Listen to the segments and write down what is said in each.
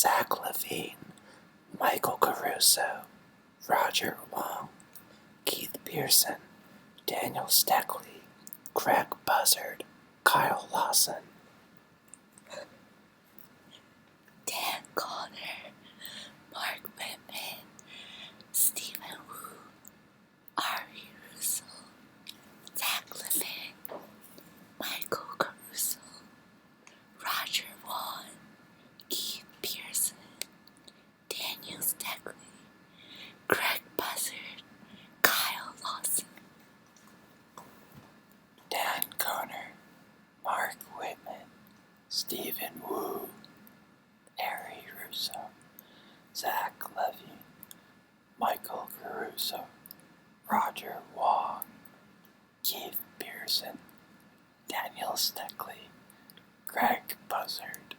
Zach Levine, Michael Caruso, Roger Wong, Keith Pearson, Daniel Steckley, Greg Buzzard, Kyle Lawson, Dan Connor, Mark Whitman, Stephen Wu, Ari Russo, Zach Levine, Michael Caruso, Roger Wong, Keith Pearson, Daniel Steckley, Greg Buzzard, Kyle Lawson, Dan Conner, Mark Whitman, Stephen Wu, Ari Russo, Zach Levine, Michael Caruso, Roger Wong, Keith Pearson, Daniel Steckley, Greg Buzzard,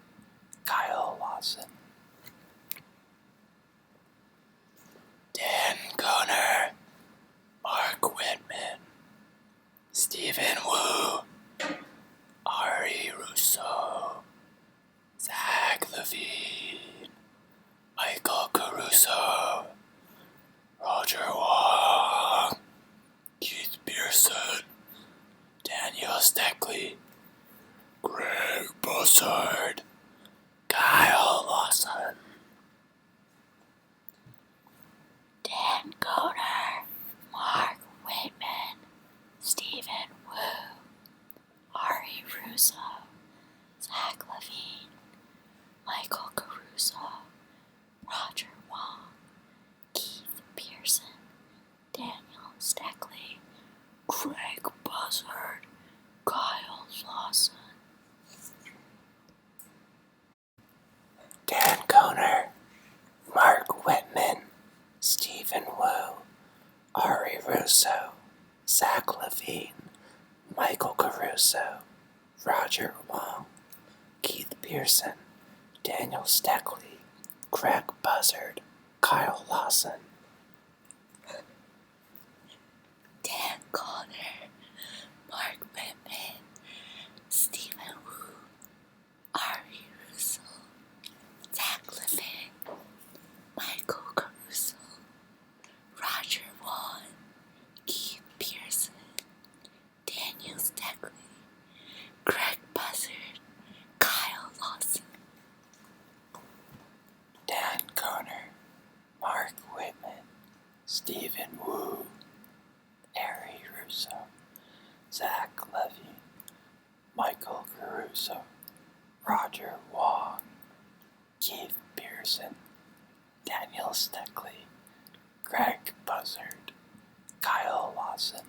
Kyle Lawson, Dan Conner, Mark Whitman, Stephen Wu, Ari Russo, Zach Levine, Michael Caruso, Roger Wong, Keith Pearson, Daniel Steckley, Greg Buzzard, Kyle Lawson, Dan Connor, Mark Whitman, Stephen Wu, Ari Russo, Zach Levine, Michael Caruso, Roger Wong, Keith Pearson, Daniel Steckley, Greg Buzzard, Kyle Lawson, Dan Conner, Mark Whitman, Stephen Wu, Ari Russo, Zach Levine, Michael Caruso, Roger Wong, Keith Pearson, Daniel Steckley, Greg Buzzard, Kyle Lawson, Dan Connor, Mark Whitman, Stephen Wu, Ari Russo, Zach Levine, Michael Caruso, Roger Wong, Keith Pearson, Daniel Steckley, Greg Buzzard, Kyle Lawson, Dan Conner, Mark Whitman, Stephen Wu, Ari Russo, Zach Levine, Michael Caruso, Roger Wong, Keith Pearson, Daniel Steckley, Greg Buzzard, Kyle Lawson.